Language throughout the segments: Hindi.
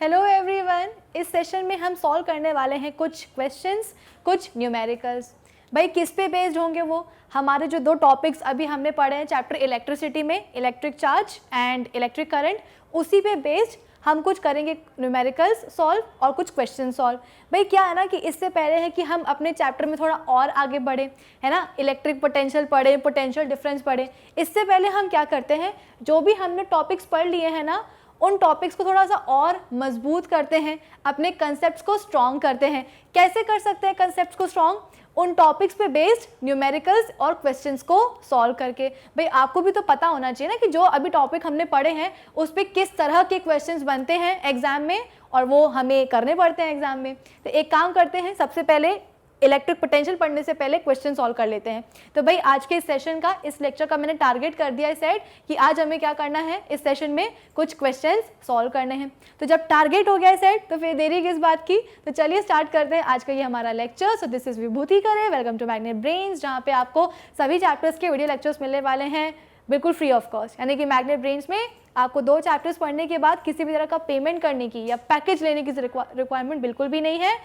हेलो एवरीवन, इस सेशन में हम सॉल्व करने वाले हैं कुछ क्वेश्चंस, कुछ न्यूमेरिकल्स। भाई किस पे बेस्ड होंगे वो? हमारे जो दो टॉपिक्स अभी हमने पढ़े हैं चैप्टर इलेक्ट्रिसिटी में, electric charge and electric current, उसी पे बेस्ड हम कुछ करेंगे न्यूमेरिकल्स सॉल्व और कुछ क्वेश्चन सॉल्व। भाई क्या है ना कि इससे पहले है कि हम अपने चैप्टर में थोड़ा और आगे बढ़े, है ना, इलेक्ट्रिक पोटेंशियल पढ़े, पोटेंशियल डिफरेंस पढ़े। इससे पहले हम क्या करते हैं, जो भी हमने टॉपिक्स पढ़ लिए हैं ना, उन टॉपिक्स को थोड़ा सा और मजबूत करते हैं, अपने कंसेप्ट्स को स्ट्रॉन्ग करते हैं। कैसे कर सकते हैं कंसेप्ट्स को स्ट्रॉन्ग? उन टॉपिक्स पे बेस्ड न्यूमेरिकल्स और क्वेश्चंस को सॉल्व करके। भाई आपको भी तो पता होना चाहिए ना कि जो अभी टॉपिक हमने पढ़े हैं उस पे किस तरह के क्वेश्चंस बनते हैं एग्जाम में, और वो हमें करने पड़ते हैं एग्जाम में। तो एक काम करते हैं, सबसे पहले इलेक्ट्रिक पोटेंशियल पढ़ने से पहले क्वेश्चन सॉल्व कर लेते हैं। तो भाई आज के इस सेशन का, इस लेक्चर का मैंने टारगेट कर दिया इस साइड कि आज हमें क्या करना है, इस सेशन में कुछ क्वेश्चंस सॉल्व करने हैं। तो जब टारगेट हो गया इस साइड तो फिर देरी किस बात की। तो चलिए स्टार्ट करते हैं आज का ये हमारा लेक्चर। सो दिस इज विभूति करे, वेलकम टू मैग्नेट ब्रेन्स, जहाँ पे आपको सभी चैप्टर्स के वीडियो लेक्चर्स मिलने वाले हैं बिल्कुल फ्री ऑफ कॉस्ट। यानी कि मैग्नेट ब्रेन्स में आपको 2 चैप्टर्स पढ़ने के बाद किसी भी तरह का पेमेंट करने की या पैकेज लेने की रिक्वायरमेंट बिल्कुल भी नहीं है।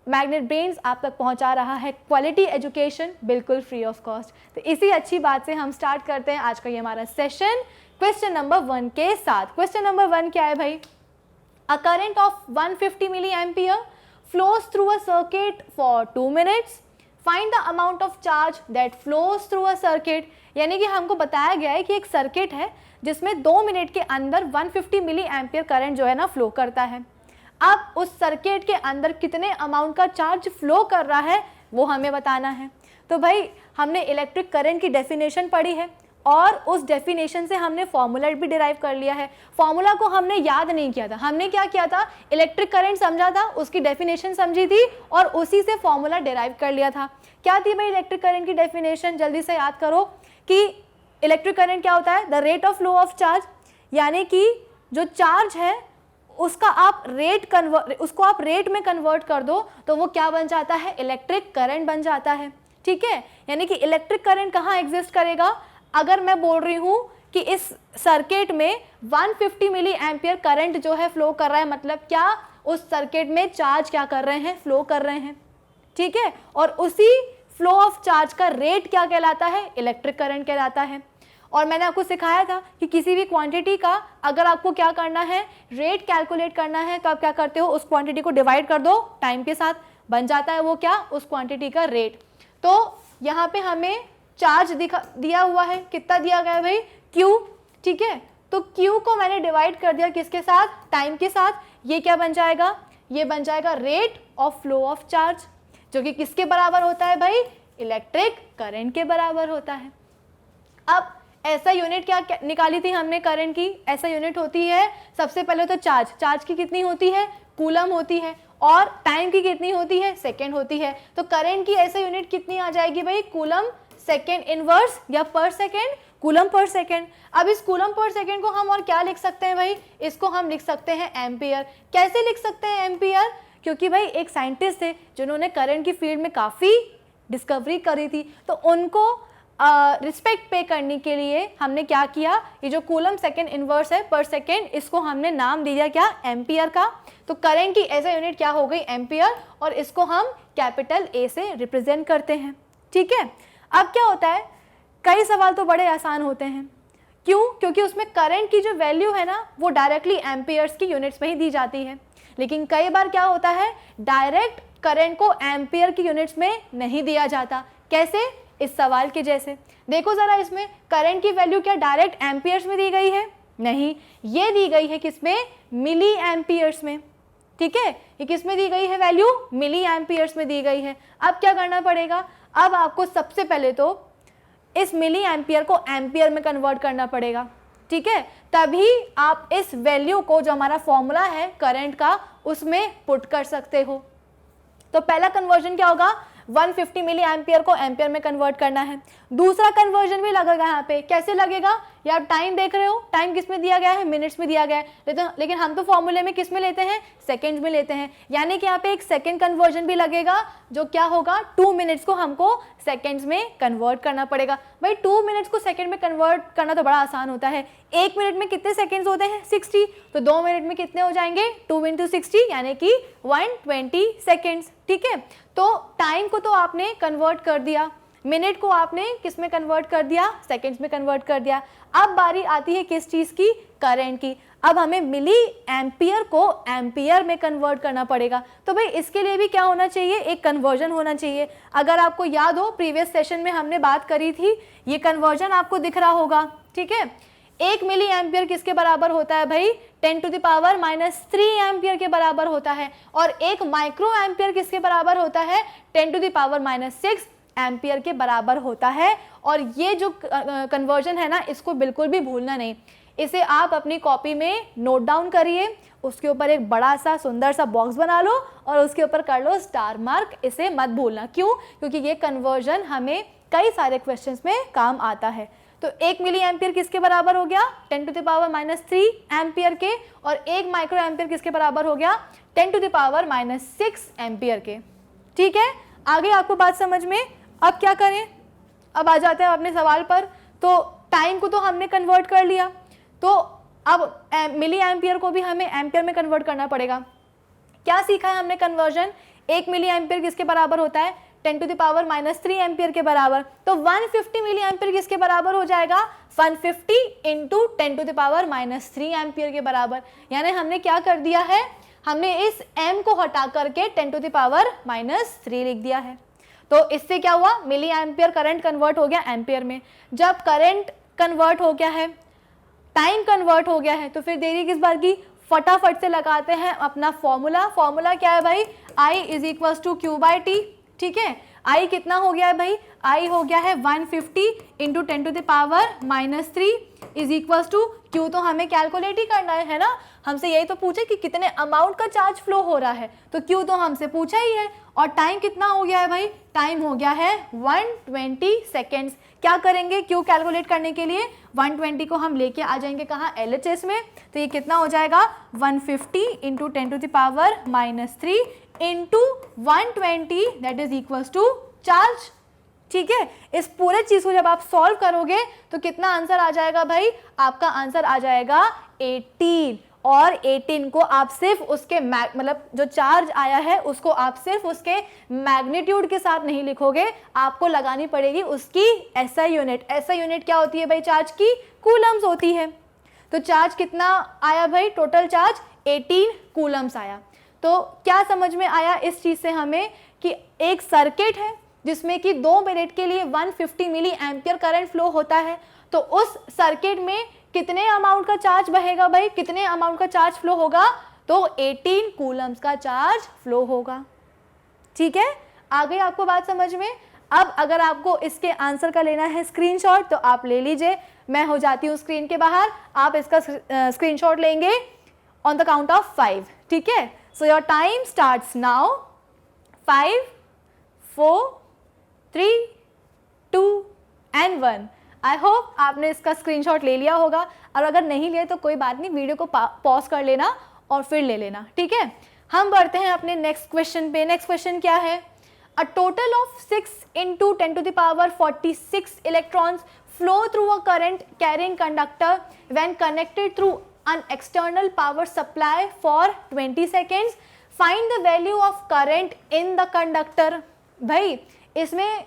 मैग्नेट ब्रेन्स आप तक पहुंचा रहा है क्वालिटी एजुकेशन बिल्कुल फ्री ऑफ कॉस्ट। तो इसी अच्छी बात से हम स्टार्ट करते हैं आज का ये हमारा सेशन क्वेश्चन नंबर 1 के साथ। क्वेश्चन नंबर 1 क्या है भाई? A current of 150 milli ampere flows through a circuit for 2 minutes, find the amount of charge that flows through a circuit. यानी कि हमको बताया गया है कि एक सर्किट है जिसमें 2 मिनट के अंदर 150 मिली एम्पियर करंट जो है ना फ्लो करता है। अब उस सर्किट के अंदर कितने अमाउंट का चार्ज फ्लो कर रहा है वो हमें बताना है। तो भाई हमने इलेक्ट्रिक करंट की डेफिनेशन पढ़ी है और उस डेफिनेशन से हमने फॉर्मूला भी डिराइव कर लिया है। फॉर्मूला को हमने याद नहीं किया था, हमने क्या किया था, इलेक्ट्रिक करंट समझा था, उसकी डेफिनेशन समझी थी और उसी से फॉर्मूला डिराइव कर लिया था। क्या थी भाई इलेक्ट्रिक करंट की डेफिनेशन? जल्दी से याद करो कि इलेक्ट्रिक करंट क्या होता है? The rate of flow of charge, यानी कि जो चार्ज है उसका उसको आप रेट में कन्वर्ट कर दो तो वो क्या बन जाता है? इलेक्ट्रिक करंट बन जाता है। ठीक है, यानी कि इलेक्ट्रिक करंट कहाँ एग्जिस्ट करेगा? अगर मैं बोल रही हूँ कि इस सर्किट में 150 मिली एम्पियर करंट जो है फ्लो कर रहा है, मतलब क्या उस सर्किट में चार्ज क्या कर रहे हैं? फ्लो कर रहे हैं। ठीक है, और उसी फ्लो ऑफ चार्ज का रेट क्या कहलाता है? इलेक्ट्रिक करंट कहलाता है। और मैंने आपको सिखाया था कि किसी भी क्वांटिटी का अगर आपको क्या करना है, रेट कैलकुलेट करना है, तो आप क्या करते हो, उस क्वांटिटी को डिवाइड कर दो टाइम के साथ, बन जाता है वो क्या, उस क्वांटिटी का रेट। तो यहाँ पे हमें चार्ज दिया हुआ है, कितना दिया गया है भाई? Q। ठीक है, तो Q को मैंने डिवाइड कर दिया किसके साथ? टाइम के साथ। ये क्या बन जाएगा? ये बन जाएगा rate of flow of charge, जो कि किसके बराबर होता है भाई? इलेक्ट्रिक करंट के बराबर होता है। अब ऐसा यूनिट क्या निकाली थी हमने करंट की? ऐसा यूनिट होती है सबसे पहले तो चार्ज की कितनी होती है? कूलम होती है। और टाइम की कितनी होती है? सेकेंड होती है। तो करंट की ऐसा यूनिट कितनी आ जाएगी भाई? कूलम सेकेंड इनवर्स या पर सेकेंड? Coulomb per second. अब इस कूलम पर सेकेंड को हम और क्या लिख सकते हैं भाई? इसको हम लिख सकते हैं एम्पियर। कैसे लिख सकते हैं एम्पियर? क्योंकि भाई एक साइंटिस्ट थे जिन्होंने करंट की फील्ड में काफ़ी डिस्कवरी करी थी, तो उनको रिस्पेक्ट पे करने के लिए हमने क्या किया, ये जो कूलम सेकेंड इनवर्स है पर सेकेंड, इसको हमने नाम दिया क्या? एम्पियर का। तो करंट की ऐसा यूनिट क्या हो गई? एम्पियर, और इसको हम कैपिटल ए से रिप्रेजेंट करते हैं। ठीक है, अब क्या होता है, कई सवाल तो बड़े आसान होते हैं। क्यों? क्योंकि उसमें करंट की जो वैल्यू है ना वो डायरेक्टली एम्पियर्स की यूनिट्स में ही दी जाती है। लेकिन कई बार क्या होता है, डायरेक्ट करंट को एम्पियर की यूनिट्स में नहीं दिया जाता। कैसे? इस सवाल के जैसे देखो जरा, इसमें करंट की वैल्यू क्या डायरेक्ट एम्पियर्स में दी गई है? नहीं, ये दी गई है किसमें? मिली एम्पियर्स में। ठीक है, ये किसमें दी गई है वैल्यू? मिली एम्पियर्स में दी गई है। अब क्या करना पड़ेगा? अब आपको सबसे पहले तो इस मिली एम्पियर को एम्पियर में कन्वर्ट करना पड़ेगा। ठीक है, तभी आप इस वैल्यू को, जो हमारा फॉर्मूला है करंट का, उसमें पुट कर सकते हो। तो पहला कन्वर्जन क्या होगा? 150 मिली एम्पियर को एम्पियर में कन्वर्ट करना है। दूसरा कन्वर्जन भी लगेगा यहाँ पे। कैसे लगेगा? यार टाइम देख रहे हो, टाइम किस में दिया गया है? मिनट्स में दिया गया है। लेकिन हम तो फॉर्मूले में किस में लेते हैं? सेकंड्स में लेते हैं। यानी कि यहाँ पे एक सेकंड कन्वर्जन भी लगेगा, जो क्या होगा? 2 मिनट्स को हमको सेकेंड्स में कन्वर्ट करना पड़ेगा। भाई 2 मिनट्स को सेकेंड में कन्वर्ट करना तो बड़ा आसान होता है। 1 मिनट में कितने सेकेंड्स होते हैं? 60। तो 2 मिनट में कितने हो जाएंगे? 2 × 60 यानी कि 120 सेकेंड्स। ठीक है, तो टाइम को तो आपने कन्वर्ट कर दिया, मिनट को आपने किस में कन्वर्ट कर दिया? सेकेंड्स में कन्वर्ट कर दिया। अब बारी आती है किस चीज़ की? करंट की। अब हमें मिली एम्पियर को एम्पियर में कन्वर्ट करना पड़ेगा। तो भाई इसके लिए भी क्या होना चाहिए? एक कन्वर्जन होना चाहिए। अगर आपको याद हो प्रीवियस सेशन में हमने बात करी थी, ये कन्वर्जन आपको दिख रहा होगा। ठीक है, 1 मिली एम्पियर किसके बराबर होता है भाई? 10⁻³ एम्पियर के बराबर होता है। और 1 माइक्रो एम्पियर किसके बराबर होता है? 10⁻⁶ एम्पियर के बराबर होता है। और ये जो कन्वर्जन है ना, इसको बिल्कुल भी भूलना नहीं। इसे आप अपनी कॉपी में नोट डाउन करिए, उसके ऊपर एक बड़ा सा सुंदर सा बॉक्स बना लो और उसके ऊपर कर लो स्टार मार्क। इसे मत भूलना। क्यों? क्योंकि ये कन्वर्जन हमें कई सारे क्वेश्चंस में काम आता है। तो 1 मिली एम्पियर किसके बराबर हो गया? 10⁻³ एम्पियर के। और 1 माइक्रो एम्पियर किसके बराबर हो गया? 10⁻⁶ एम्पियर के। ठीक है, आगे आपको बात समझ में? अब क्या करें? अब आ जाते हैं अपने सवाल पर। तो टाइम को तो हमने कन्वर्ट कर लिया, तो अब मिली एम्पियर को भी हमें एम्पियर में कन्वर्ट करना पड़ेगा। क्या सीखा है हमने कन्वर्जन? 1 मिली एम्पियर किसके बराबर होता है? 10⁻³ एम्पियर के बराबर। तो 150 मिली एम्पियर किसके बराबर हो जाएगा? 150 × 10⁻³ एम्पियर के बराबर। यानी हमने क्या कर दिया है? हमने इस m को हटा करके 10⁻³ लिख दिया है। तो इससे क्या हुआ? मिली एम्पियर करंट कन्वर्ट हो गया एम्पियर में। जब करंट कन्वर्ट हो गया है, टाइम कन्वर्ट हो गया है, तो फिर देरी किस बात की? फटाफट से लगाते हैं अपना फॉर्मूला। फॉर्मूला क्या है भाई? I = Q/T। ठीक है, I कितना हो गया है भाई? I हो गया है 150 × 10⁻³ Q तो हमें कैलकुलेट ही करना है ना। हमसे यही तो पूछे कि कितने अमाउंट का चार्ज फ्लो हो रहा है, तो Q तो हमसे पूछा ही है। और टाइम कितना हो गया है भाई? टाइम हो गया है 120 सेकेंड्स। क्या करेंगे Q कैलकुलेट करने के लिए? 120 को हम लेके आ जाएंगे कहाँ? LHS में। तो ये कितना हो जाएगा? 150 × 10⁻³ × 120 that is equal to charge. ठीक है, इस पूरे चीज को जब आप सॉल्व करोगे तो कितना आंसर आ जाएगा भाई? आपका आंसर आ जाएगा 18। और 18 को आप सिर्फ उसके मतलब जो चार्ज आया है उसको आप सिर्फ उसके मैग्नीट्यूड के साथ नहीं लिखोगे, आपको लगानी पड़ेगी उसकी SI यूनिट। SI यूनिट क्या होती है भाई? चार्ज की कूलम्स होती है। तो चार्ज कितना आया भाई? टोटल चार्ज 18 कूलम्स आया। तो क्या समझ में आया इस चीज से हमें? कि एक सर्किट है जिसमें कि 2 मिनट के लिए 150 मिली एम्पियर करंट फ्लो होता है। तो उस सर्किट में कितने अमाउंट का चार्ज बहेगा भाई? कितने अमाउंट का चार्ज फ्लो होगा? तो 18 कूलम्स का चार्ज फ्लो होगा। ठीक है, आ गई आपको बात समझ में? अब अगर आपको इसके आंसर का लेना है स्क्रीनशॉट तो आप ले लीजिए। मैं हो जाती हूँ स्क्रीन के बाहर, आप इसका स्क्रीनशॉट लेंगे ऑन द काउंट ऑफ 5। ठीक है, so your time starts now. 5 4 3 2 and 1। I hope आपने इसका स्क्रीनशॉट ले लिया होगा, और अगर नहीं लिया तो कोई बात नहीं, वीडियो को पॉज कर लेना और फिर ले लेना। ठीक है, हम बढ़ते हैं अपने नेक्स्ट क्वेश्चन पे। नेक्स्ट क्वेश्चन क्या है? A total of 6 × 10⁻46 electrons flow through a current carrying conductor when connected through an external power supply for 20 seconds. Find the value of current in the conductor. भाई इसमें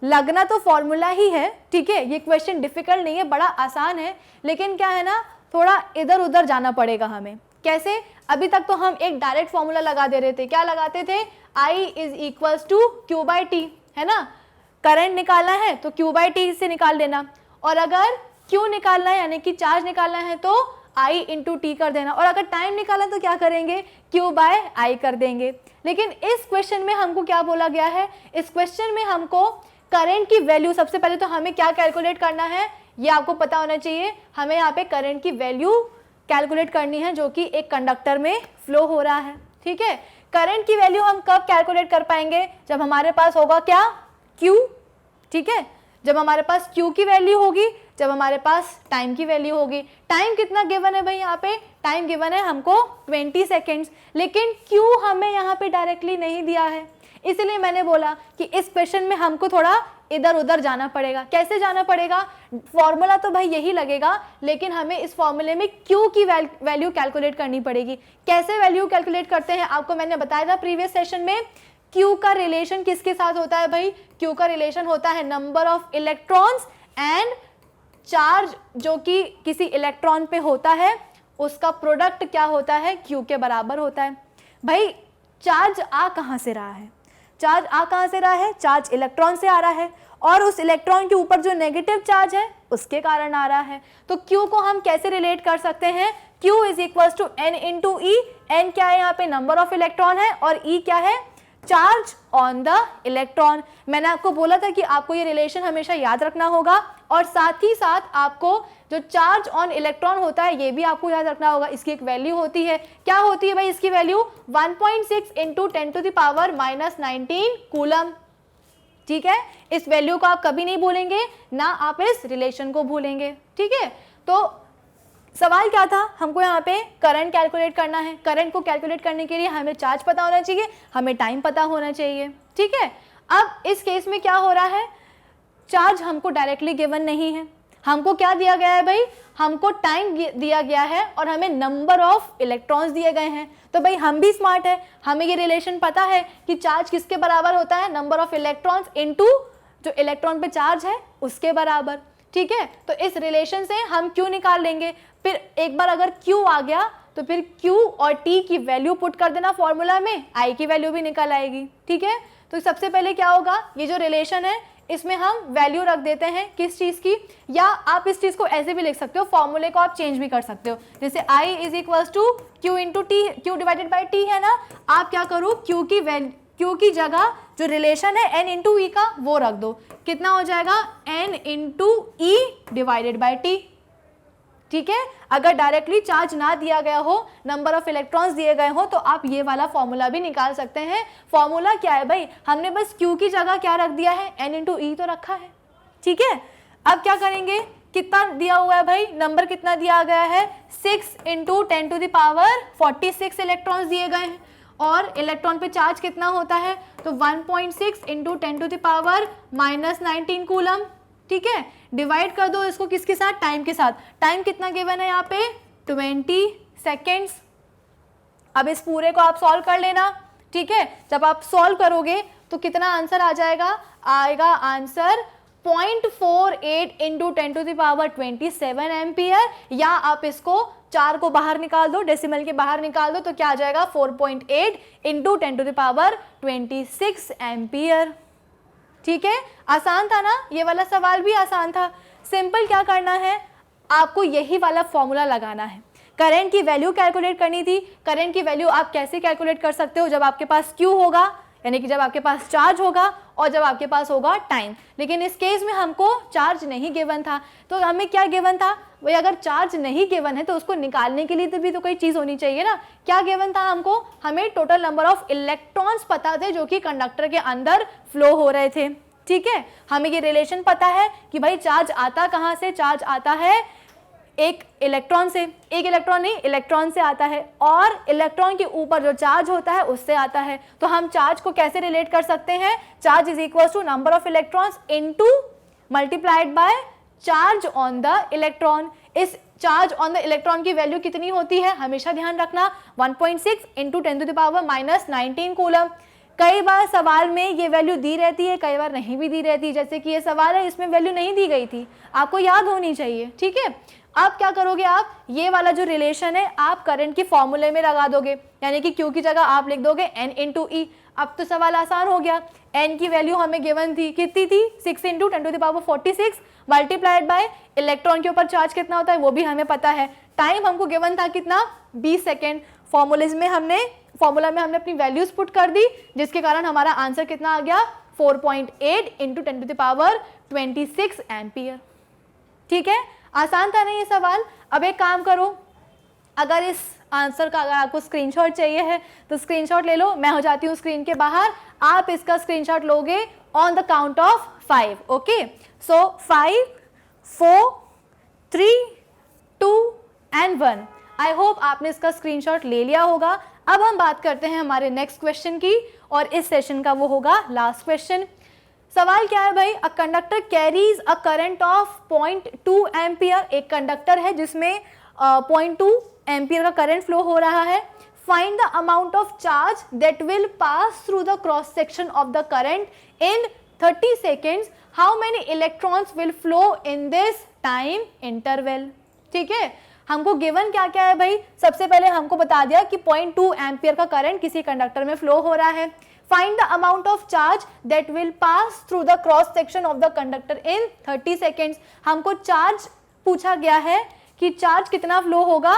लगना तो फॉर्मूला ही है। ठीक है, ये क्वेश्चन डिफिकल्ट नहीं है, बड़ा आसान है, लेकिन क्या है ना, थोड़ा इधर उधर जाना पड़ेगा हमें। कैसे? अभी तक तो हम एक डायरेक्ट फॉर्मूला लगा दे रहे थे। क्या लगाते थे? I = Q/T, है ना। करंट निकालना है तो Q/T से निकाल देना, और अगर Q निकालना है यानी कि चार्ज निकालना है तो I × T कर देना, और अगर टाइम निकालना तो क्या करेंगे? Q/I कर देंगे। लेकिन इस क्वेश्चन में हमको क्या बोला गया है? इस क्वेश्चन में हमको करंट की वैल्यू, सबसे पहले तो हमें क्या कैलकुलेट करना है ये आपको पता होना चाहिए। हमें यहाँ पे करंट की वैल्यू कैलकुलेट करनी है जो कि एक कंडक्टर में फ्लो हो रहा है। ठीक है, करंट की वैल्यू हम कब कैलकुलेट कर पाएंगे? जब हमारे पास होगा क्या? Q। ठीक है, जब हमारे पास Q की वैल्यू होगी, जब हमारे पास टाइम की वैल्यू होगी। टाइम कितना गिवन है भाई? यहाँ पे टाइम गिवन है हमको 20 सेकेंड्स, लेकिन Q हमें यहाँ पे डायरेक्टली नहीं दिया है। इसीलिए मैंने बोला कि इस क्वेश्चन में हमको थोड़ा इधर उधर जाना पड़ेगा। कैसे जाना पड़ेगा? फॉर्मूला तो भाई यही लगेगा, लेकिन हमें इस फॉर्मूले में Q की वैल्यू कैलकुलेट करनी पड़ेगी। कैसे वैल्यू कैलकुलेट करते हैं आपको मैंने बताया था प्रीवियस सेशन में। Q का रिलेशन किसके साथ होता है भाई? Q का रिलेशन होता है number of electrons and charge जो कि किसी इलेक्ट्रॉन पे होता है, उसका प्रोडक्ट क्या होता है? Q के बराबर होता है। भाई चार्ज आ कहाँ से रहा है? चार्ज आ कहाँ से रहा है? चार्ज इलेक्ट्रॉन से आ रहा है, और उस इलेक्ट्रॉन के ऊपर जो नेगेटिव चार्ज है उसके कारण आ रहा है। तो Q को हम कैसे रिलेट कर सकते हैं? Q is equal to N into e. N क्या है यहाँ पे? नंबर ऑफ इलेक्ट्रॉन है, और E क्या है? Charge on the electron. मैंने आपको बोला था कि आपको ये रिलेशन हमेशा याद रखना होगा, और साथ ही साथ आपको जो चार्ज ऑन इलेक्ट्रॉन होता है ये भी आपको याद रखना होगा। इसकी एक वैल्यू होती है, क्या होती है भाई इसकी वैल्यू? 1.6 into 10⁻⁻19 coulomb. ठीक है, इस वैल्यू को आप कभी नहीं भूलेंगे, ना आप इस रिलेशन को भूलेंगे। ठीक है, तो सवाल क्या था? हमको यहाँ पे करंट कैलकुलेट करना है। करंट को कैलकुलेट करने के लिए हमें चार्ज पता होना चाहिए, हमें टाइम पता होना चाहिए। ठीक है, अब इस केस में क्या हो रहा है? चार्ज हमको डायरेक्टली गिवन नहीं है, हमको क्या दिया गया है भाई? हमको टाइम दिया गया है, और हमें नंबर ऑफ इलेक्ट्रॉन्स दिए गए हैं। तो भाई हम भी स्मार्ट है, हमें ये रिलेशन पता है कि चार्ज किसके बराबर होता है? नंबर ऑफ इलेक्ट्रॉन्स इनटू जो इलेक्ट्रॉन पे चार्ज है उसके बराबर। ठीक है, तो इस रिलेशन से हम Q निकाल लेंगे। फिर एक बार अगर Q आ गया तो फिर Q और T की वैल्यू पुट कर देना फॉर्मूला में, I की वैल्यू भी निकल आएगी। ठीक है, तो सबसे पहले क्या होगा? ये जो रिलेशन है इसमें हम वैल्यू रख देते हैं किस चीज़ की, या आप इस चीज़ को ऐसे भी लिख सकते हो, फॉर्मूले को आप चेंज भी कर सकते हो। जैसे I is equals to Q into T, Q divided by T है ना। आप क्या करो? Q की जगह जो रिलेशन है N इंटू ई का वो रख दो। कितना हो जाएगा? N into E divided by T। ठीक है, अगर डायरेक्टली चार्ज ना दिया गया हो, नंबर ऑफ इलेक्ट्रॉन्स दिए गए हो, तो आप ये वाला फॉर्मूला भी निकाल सकते हैं। फॉर्मूला क्या है भाई? हमने बस Q की जगह क्या रख दिया है? N इंटू ई तो रखा है। ठीक है, अब क्या करेंगे? कितना दिया हुआ है भाई? नंबर कितना दिया गया है? 6 इंटू 10⁻46 इलेक्ट्रॉन्स दिए गए हैं, और इलेक्ट्रॉन पे चार्ज कितना होता है? तो 1.6 इंटू 10⁻⁻19 कूलम। ठीक है, डिवाइड कर दो इसको किसके साथ? टाइम के साथ। टाइम कितना गिवन है यहाँ पे? 20 सेकेंड्स। अब इस पूरे को आप सॉल्व कर लेना। ठीक है, जब आप सॉल्व करोगे तो कितना आंसर आ जाएगा? आएगा आंसर 0.48 इंटू 10⁻27 एम्पियर, या आप इसको 4 को बाहर निकाल दो, डेसिमल के बाहर निकाल दो, तो क्या आ जाएगा? 4.8 इंटू 10⁻26 एम्पियर। ठीक है, आसान था ना? ये वाला सवाल भी आसान था। सिंपल क्या करना है? आपको यही वाला फॉर्मूला लगाना है। करंट की वैल्यू कैलकुलेट करनी थी। करंट की वैल्यू आप कैसे कैलकुलेट कर सकते हो? जब आपके पास Q होगा, यानी कि जब आपके पास चार्ज होगा, और जब आपके पास होगा टाइम। लेकिन इस केस में हमको चार्ज नहीं गिवन था, तो हमें क्या गिवन था भाई? अगर चार्ज नहीं गिवन है तो उसको निकालने के लिए तो भी तो कोई चीज़ होनी चाहिए ना। क्या गिवन था हमको? हमें टोटल नंबर ऑफ इलेक्ट्रॉन्स पता थे जो कि कंडक्टर के अंदर फ्लो हो रहे थे। ठीक है, हमें ये रिलेशन पता है कि भाई चार्ज आता कहाँ से? चार्ज आता है एक इलेक्ट्रॉन से, एक इलेक्ट्रॉन नहीं, इलेक्ट्रॉन से आता है, और इलेक्ट्रॉन के ऊपर जो चार्ज होता है उससे आता है। तो हम चार्ज को कैसे रिलेट कर सकते हैं? Charge is equal to number of electrons into multiplied by charge on the electron. इस चार्ज ऑन द इलेक्ट्रॉन की वैल्यू कितनी होती है? हमेशा ध्यान रखना, 1.6 इंटू 10⁻⁻19 कूलम। कई बार सवाल में ये वैल्यू दी रहती है, कई बार नहीं भी दी रहती। जैसे कि ये सवाल है, इसमें वैल्यू नहीं दी गई थी, आपको याद होनी चाहिए। ठीक है, अब क्या करोगे? आप ये वाला जो रिलेशन है आप करंट के फॉर्मूले में लगा दोगे, यानी कि Q की जगह आप लिख दोगे N इंटू ई। अब तो सवाल आसान हो गया। N की वैल्यू हमें गिवन थी, कितनी थी? 6 इंटू 10⁻46 मल्टीप्लाइड बाय इलेक्ट्रॉन के ऊपर चार्ज कितना होता है वो भी हमें पता है। टाइम हमको गिवन था कितना? 20 सेकेंड। फॉर्मूला में हमने अपनी वैल्यूज पुट कर दी, जिसके कारण हमारा आंसर कितना आ गया? 4.8 इंटू 10⁻26 एम्पियर। ठीक है, आसान था ना ये सवाल? अब एक काम करो, अगर इस आंसर का अगर आपको स्क्रीनशॉट चाहिए है तो स्क्रीनशॉट ले लो। मैं हो जाती हूँ स्क्रीन के बाहर, आप इसका स्क्रीनशॉट लोगे on the count of 5। Okay, so 5, 4, 3, 2 and 1। I hope आपने इसका स्क्रीनशॉट ले लिया होगा। अब हम बात करते हैं हमारे नेक्स्ट क्वेश्चन की, और इस सेशन का वो होगा लास्ट क्वेश्चन। सवाल क्या है भाई, a conductor carries a current of 0.2 ampere. एक कंडक्टर है जिसमें 0.2 एम्पियर का करंट फ्लो हो रहा है। Find the amount of charge that will pass through the cross section of the current in 30 seconds, how many electrons will flow in this time interval. ठीक है, हमको गिवन क्या क्या है भाई, सबसे पहले हमको बता दिया कि 0.2 एम्पियर का करंट किसी कंडक्टर में फ्लो हो रहा है। Find the amount of charge that will pass through the cross section of the conductor in 30 seconds. हमको चार्ज पूछा गया है कि चार्ज कितना फ्लो होगा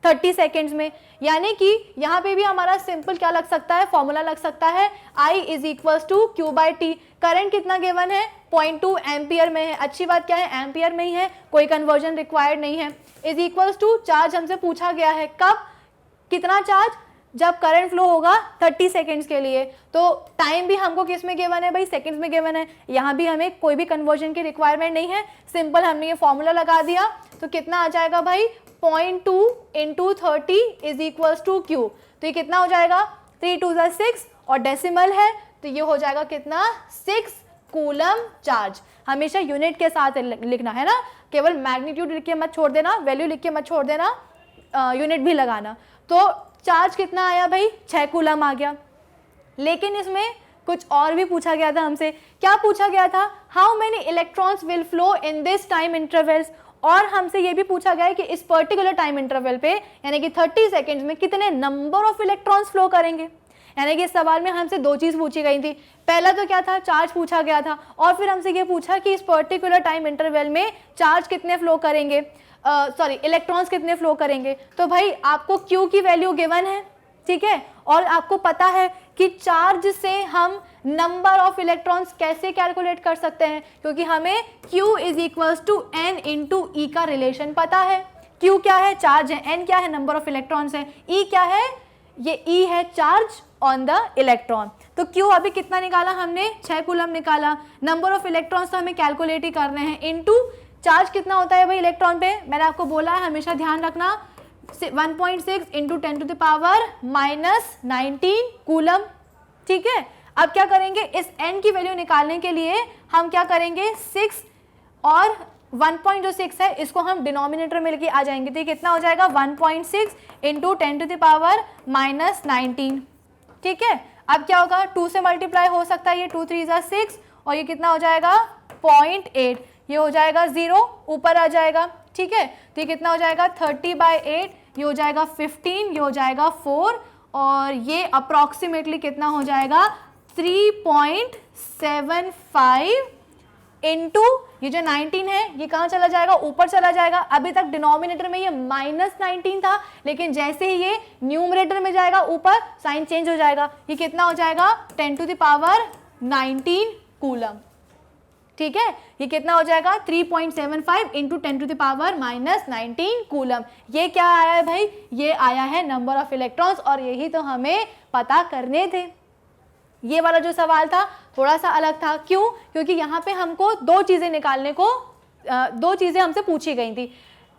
30 सेकेंड्स में, यानी कि यहाँ पे भी हमारा सिंपल क्या लग सकता है, फॉर्मूला लग सकता है I is equal to Q by T. Current कितना गिवन है, 0.2 एम्पियर में है। अच्छी बात क्या है, एम्पियर में ही है, कोई कन्वर्जन रिक्वायर्ड नहीं है। इज इक्वल टू चार्ज हमसे पूछा गया है, कब, कितना चार्ज, जब करंट फ्लो होगा 30 सेकेंड्स के लिए। तो टाइम भी हमको किस में गिवन है भाई, सेकेंड्स में गिवन है। यहाँ भी हमें कोई भी कन्वर्जन की रिक्वायरमेंट नहीं है, सिंपल हमने ये फॉर्मूला लगा दिया। तो कितना आ जाएगा भाई, 0.2 into 30 is equal to Q. तो ये कितना हो जाएगा, 3 2 6 और डेसिमल है तो ये हो जाएगा कितना, 6 कूलम चार्ज। हमेशा यूनिट के साथ लिखना है ना, केवल मैग्नीट्यूड लिख के मत छोड़ देना, वैल्यू लिख के मत छोड़ देना, यूनिट भी लगाना। तो चार्ज कितना आया भाई, 6 कूलम आ गया। लेकिन इसमें कुछ और भी पूछा गया था हमसे। क्या पूछा गया था, how many electrons will flow in this time intervals. और हमसे ये भी पूछा गया है कि इस पर्टिकुलर टाइम इंटरवल पे यानी कि 30 सेकेंड्स में कितने नंबर ऑफ इलेक्ट्रॉन्स फ्लो करेंगे। यानी कि इस सवाल में हमसे दो चीज़ पूछी गई थी। पहला तो क्या था, चार्ज पूछा गया था, और फिर हमसे ये पूछा कि इस पर्टिकुलर टाइम इंटरवल में चार्ज कितने फ्लो करेंगे, इलेक्ट्रॉन्स कितने फ्लो करेंगे। तो भाई आपको क्यू की वैल्यू गिवन है, ठीक है, और आपको पता है कि चार्ज से हम नंबर ऑफ इलेक्ट्रॉन्स कैसे कैलकुलेट कर सकते हैं, क्योंकि हमें Q is equals to N into e का रिलेशन पता है। Q क्या है, चार्ज है, N क्या है, नंबर ऑफ इलेक्ट्रॉन्स है, E क्या है, ये E है चार्ज ऑन द इलेक्ट्रॉन। तो Q अभी कितना निकाला हमने, 6 कूलम निकाला। नंबर ऑफ इलेक्ट्रॉन्स तो हमें कैलकुलेट ही करने हैं, इनटू चार्ज कितना होता है भाई इलेक्ट्रॉन पे, मैंने आपको बोला है हमेशा ध्यान रखना, 1.6 into 10 to the power minus 19 coulomb. ठीक है, अब क्या करेंगे, इस n की वैल्यू निकालने के लिए हम क्या करेंगे, 6 और 1.6 है, इसको हम डिनोमिनेटर में लेके आ जाएंगे। तो ये कितना हो जाएगा, 1.6 into 10 to the power minus 19। ठीक है, अब क्या होगा, 2 से मल्टीप्लाई हो सकता है, ये 2 3 = 6 और ये कितना हो जाएगा 0.8, ये हो जाएगा 0, ऊपर आ जाएगा। ठीक है, तो ये कितना हो जाएगा 30/8, ये हो जाएगा 15, ये हो जाएगा 4 और ये अप्रॉक्सीमेटली कितना हो जाएगा 3.75 इंटू ये जो 19 है ये कहाँ चला जाएगा, ऊपर चला जाएगा। अभी तक डिनोमिनेटर में ये -19 था, लेकिन जैसे ही ये न्यूमरेटर में जाएगा ऊपर साइन चेंज हो जाएगा। ये कितना हो जाएगा 10 टू द पावर 19 कूलम। ठीक है, ये कितना हो जाएगा 3.75 into 10 to the power minus 19 coulomb. ये क्या आया है भाई, ये आया है नंबर ऑफ इलेक्ट्रॉन्स, और यही तो हमें पता करने थे। ये वाला जो सवाल था थोड़ा सा अलग था, क्यों, क्योंकि यहाँ पे हमको दो चीज़ें निकालने को, दो चीज़ें हमसे पूछी गई थी।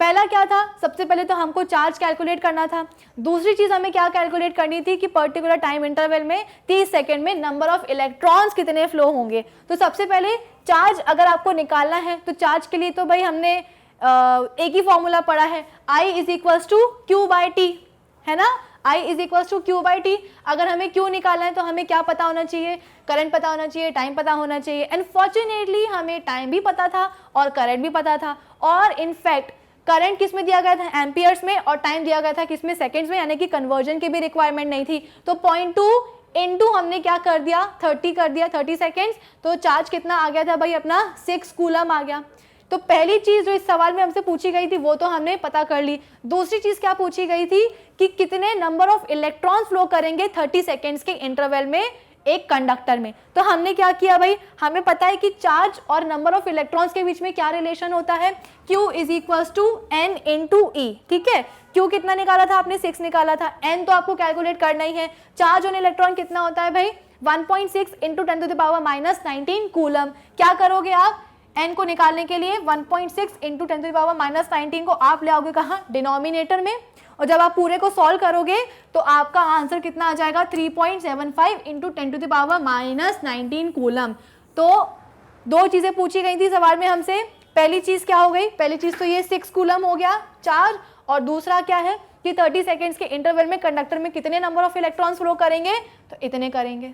पहला क्या था, सबसे पहले तो हमको चार्ज कैलकुलेट करना था। दूसरी चीज़ हमें क्या कैलकुलेट करनी थी कि पर्टिकुलर टाइम इंटरवल में 30 सेकेंड में नंबर ऑफ इलेक्ट्रॉन्स कितने फ्लो होंगे। तो सबसे पहले चार्ज अगर आपको निकालना है तो चार्ज के लिए तो भाई हमने एक ही फॉर्मूला पढ़ा है, I is equals to Q by T, है ना, I is equals to Q by T. अगर हमें क्यू निकालना है तो हमें क्या पता होना चाहिए, करंट पता होना चाहिए, टाइम पता होना चाहिए। अनफॉर्चुनेटली हमें टाइम भी पता था और करंट भी पता था, और इनफैक्ट करंट किस में दिया गया था, एम्पियर्स में, और टाइम दिया गया था किस में, सेकेंड्स में, यानी कि कन्वर्जन की भी रिक्वायरमेंट नहीं थी। तो 0.2 इंटू हमने क्या कर दिया 30 कर दिया, 30 सेकेंड्स। तो चार्ज कितना आ गया था भाई अपना 6 कूलम आ गया। तो पहली चीज़ जो इस सवाल में हमसे पूछी गई थी वो तो हमने पता कर ली। दूसरी चीज़ क्या पूछी गई थी कि कितने नंबर ऑफ इलेक्ट्रॉन्स फ्लो करेंगे 30 सेकेंड्स के इंटरवल में एक कंडक्टर में। तो हमने क्या किया भाई, हमें पता है कि चार्ज और नंबर ऑफ इलेक्ट्रॉन्स के बीच में क्या रिलेशन होता है, Q is equals to N into E। ठीक है, Q कितना निकाला था आपने, 6 निकाला था, N तो आपको कैलकुलेट करना ही है। चार्ज ऑन इलेक्ट्रॉन कितना होता है भाई 1.6 into 10 to the power minus 19 coulomb. क्या करोगे आप, N को निकालने के लिए 1.6 into 10 to the power minus 19 को आप ले आओगे कहाँ, डिनोमिनेटर में, और जब आप पूरे को सॉल्व करोगे तो आपका आंसर कितना आ जाएगा 3.75 इंटू 10⁻⁻19 कूलम। तो दो चीज़ें पूछी गई थी सवाल में हमसे। पहली चीज़ क्या हो गई, पहली चीज़ तो ये 6 कूलम हो गया चार्ज, और दूसरा क्या है कि 30 सेकेंड्स के इंटरवल में कंडक्टर में कितने नंबर ऑफ इलेक्ट्रॉन्स फ्लो करेंगे, तो इतने करेंगे।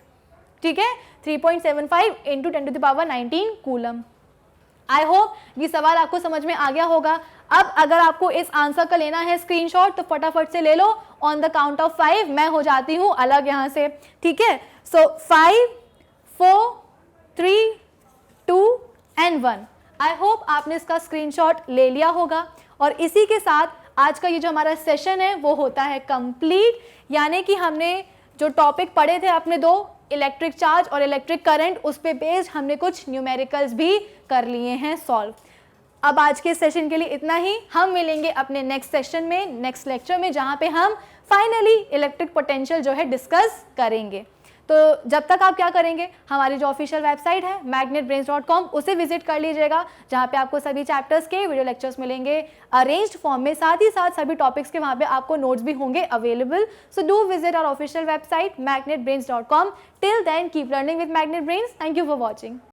ठीक है, 3.75 इंटू 10⁻19 कूलम। आई होप ये सवाल आपको समझ में आ गया होगा। अब अगर आपको इस आंसर का लेना है स्क्रीनशॉट तो फटाफट से ले लो। ऑन द काउंट ऑफ 5 मैं हो जाती हूँ अलग यहाँ से। ठीक है, सो 5 4 3 2 एंड 1। आई होप आपने इसका स्क्रीनशॉट ले लिया होगा। और इसी के साथ आज का ये जो हमारा सेशन है वो होता है कंप्लीट। यानी कि हमने जो टॉपिक पढ़े थे अपने दो, इलेक्ट्रिक चार्ज और इलेक्ट्रिक करंट, उस पे बेस्ड हमने कुछ न्यूमेरिकल्स भी कर लिए हैं सॉल्व। अब आज के सेशन के लिए इतना ही। हम मिलेंगे अपने नेक्स्ट सेशन में, नेक्स्ट लेक्चर में, जहाँ पे हम फाइनली इलेक्ट्रिक पोटेंशियल जो है डिस्कस करेंगे। तो जब तक आप क्या करेंगे, हमारी जो ऑफिशियल वेबसाइट है magnetbrains.com उसे विजिट कर लीजिएगा, जहाँ पे आपको सभी चैप्टर्स के वीडियो लेक्चर्स मिलेंगे अरेंज्ड फॉर्म में, साथ ही साथ सभी टॉपिक्स के वहाँ पे आपको नोट्स भी होंगे available. So do visit our official website magnetbrains.com। Till then keep learning with Magnet Brains. Thank you for watching.